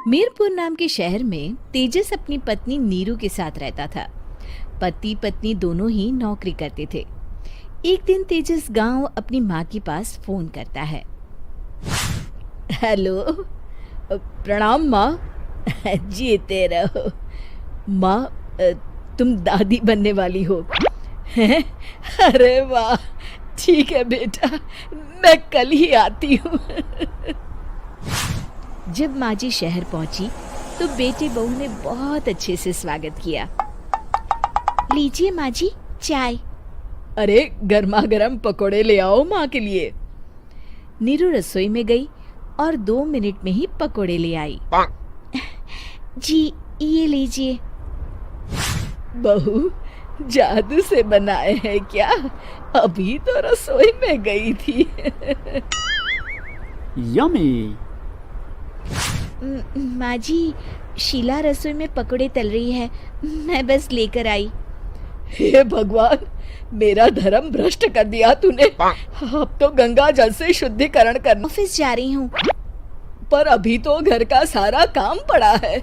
मीरपुर नाम के शहर में तेजस अपनी पत्नी नीरू के साथ रहता था। पति पत्नी दोनों ही नौकरी करते थे। एक दिन तेजस गांव अपनी माँ के पास फोन करता है। हेलो, प्रणाम माँ। जीते रहो माँ, तुम दादी बनने वाली हो हैं? अरे वाह, ठीक है बेटा, मैं कल ही आती हूँ। जब माँ जी शहर पहुंची तो बेटे बहू ने बहुत अच्छे से स्वागत किया। लीजिए माँ जी, चाय। अरे गर्मा गर्म पकोड़े ले आओ माँ के लिए। नीरू रसोई में गई और 2 मिनट में ही पकोड़े ले आई। जी ये लीजिए। बहू जादू से बनाए हैं क्या? अभी तो रसोई में गई थी। यम्मी। माँ जी, शीला रसोई में पकोड़े तल रही है, मैं बस लेकर आई। हे भगवान, मेरा धर्म भ्रष्ट कर दिया तूने। अब तो गंगा जल से शुद्धिकरण करना। ऑफिस जा रही हूँ। पर अभी तो घर का सारा काम पड़ा है।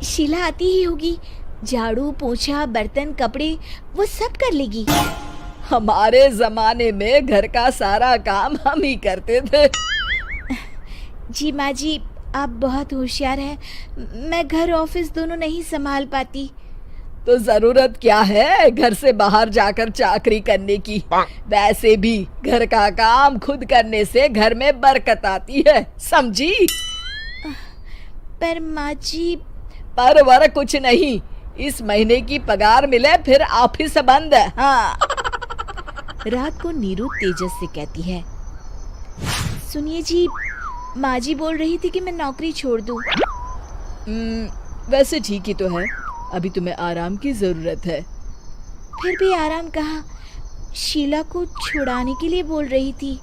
शीला आती ही होगी, झाड़ू पोछा बर्तन कपड़े वो सब कर लेगी। हमारे जमाने में घर का सारा काम हम ही करते थे। जी माँ जी, आप बहुत होशियार हैं, मैं घर ऑफिस दोनों नहीं संभाल पाती। तो जरूरत क्या है घर से बाहर जाकर चाकरी करने की? वैसे भी घर का काम खुद करने से घर में बरकत आती है, समझी? पर माँ जी। पर वर कुछ नहीं, इस महीने की पगार मिले फिर ऑफिस बंद है। हाँ। रात को नीरू तेजस से कहती है, सुनिए जी, माँ जी बोल रही थी कि मैं नौकरी छोड़ दूं। वैसे ठीक ही तो है, अभी तुम्हें आराम की जरूरत है। फिर भी आराम कहाँ, शीला को छुड़ाने के लिए बोल रही थी।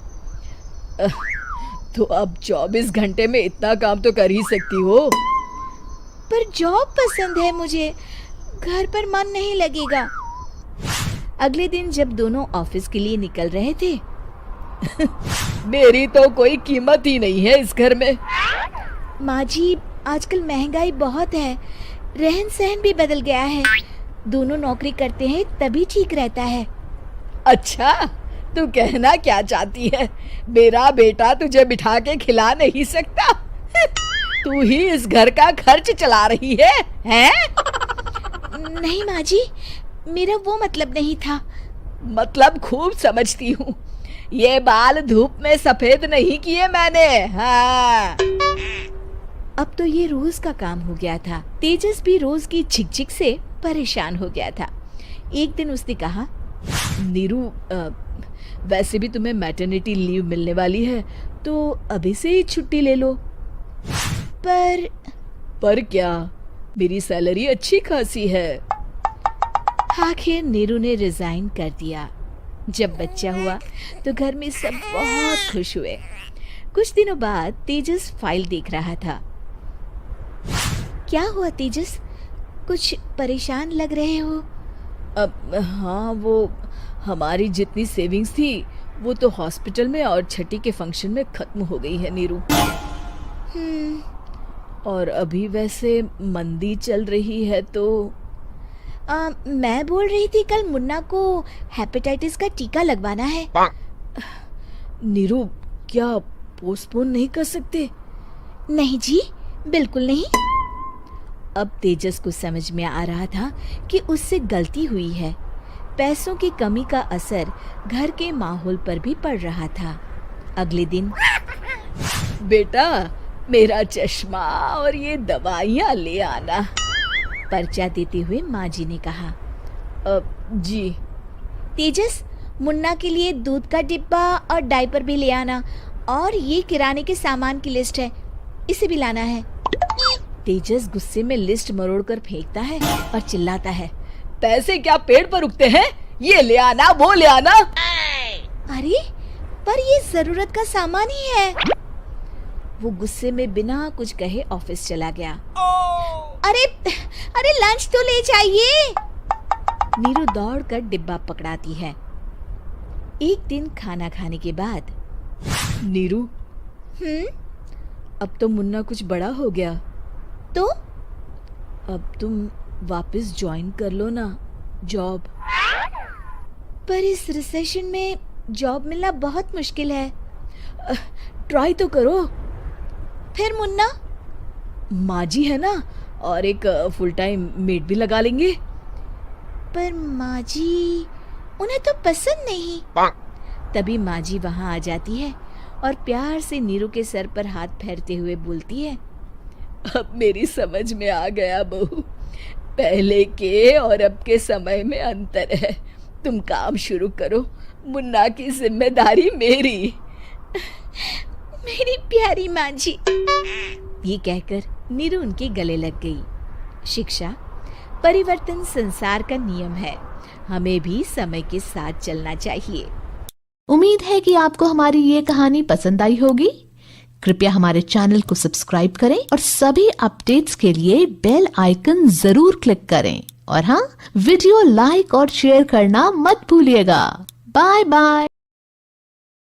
तो अब 24 घंटे में इतना काम तो कर ही सकती हो। पर जॉब पसंद है मुझे, घर पर मन नहीं लगेगा। अगले दिन जब दोनों ऑफिस के लिए निकल रहे थे, मेरी तो कोई कीमत ही नहीं है इस घर में। माँ जी, आजकल महंगाई बहुत है, रहन सहन भी बदल गया है, दोनों नौकरी करते हैं तभी ठीक रहता है। अच्छा, तू कहना क्या चाहती है? मेरा बेटा तुझे बिठा के खिला नहीं सकता? तू ही इस घर का खर्च चला रही है, हैं? नहीं माँ जी, मेरा वो मतलब नहीं था। मतलब खूब समझती हूँ, ये बाल धूप में सफेद नहीं किए मैंने। हाँ। अब तो ये रोज का काम हो गया था। तेजस भी रोज की झिकझिक से परेशान हो गया था। एक दिन उसने कहा, नीरू, वैसे भी तुम्हें मैटरनिटी लीव मिलने वाली है, तो अभी से ही छुट्टी ले लो। पर क्या, मेरी सैलरी अच्छी खासी है। आखिर नीरू ने रिजाइन कर दिया। जब बच्चा हुआ तो घर में सब बहुत खुश हुए। कुछ दिनों बाद तेजस फाइल देख रहा था। क्या हुआ तेजस, कुछ परेशान लग रहे हो? हाँ, वो हमारी जितनी सेविंग्स थी वो तो हॉस्पिटल में और छठी के फंक्शन में खत्म हो गई है नीरू। और अभी वैसे मंदी चल रही है तो मैं बोल रही थी कल मुन्ना को हेपेटाइटिस का टीका लगवाना है। नीरू, क्या पोस्टपोन नहीं कर सकते? नहीं जी, बिल्कुल नहीं। अब तेजस को समझ में आ रहा था कि उससे गलती हुई है। पैसों की कमी का असर घर के माहौल पर भी पड़ रहा था। अगले दिन, बेटा मेरा चश्मा और ये दवाइयाँ ले आना, पर्चा देते हुए माँ जी ने कहा। जी। तेजस, मुन्ना के लिए दूध का डिब्बा और डायपर भी ले आना, और ये किराने के सामान की लिस्ट है, इसे भी लाना है। तेजस गुस्से में लिस्ट मरोड़कर फेंकता है और चिल्लाता है, पैसे क्या पेड़ पर उगते हैं? ये ले आना, वो ले आना। अरे पर ये जरूरत का सामान ही है। वो गुस्से में बिना कुछ कहे ऑफिस चला गया। अरे लंच तो ले जाइए। नीरू दौड़कर डिब्बा पकड़ाती है। एक दिन खाना खाने के बाद, नीरू, अब तो मुन्ना कुछ बड़ा हो गया। तो अब तुम वापस ज्वाइन कर लो ना जॉब। पर इस रिसेशन में जॉब मिलना बहुत मुश्किल है। ट्राई तो करो। फिर मुन्ना? माँ जी है ना, और एक फुल टाइम मेड भी लगा लेंगे। पर माँ जी, उन्हें तो पसंद नहीं। तभी माँ जी वहाँ आ जाती है और प्यार से नीरू के सर पर हाथ फेरते हुए बोलती है, अब मेरी समझ में आ गया बहू, पहले के और अब के समय में अंतर है। तुम काम शुरू करो, मुन्ना की जिम्मेदारी मेरी। मेरी प्यारी माँ जी। ये कहकर नीरू उनके गले लग गई। शिक्षा, परिवर्तन संसार का नियम है, हमें भी समय के साथ चलना चाहिए। उम्मीद है कि आपको हमारी ये कहानी पसंद आई होगी। कृपया हमारे चैनल को सब्सक्राइब करें और सभी अपडेट्स के लिए बेल आइकन जरूर क्लिक करें। और हाँ, वीडियो लाइक और शेयर करना मत भूलिएगा। Bye bye.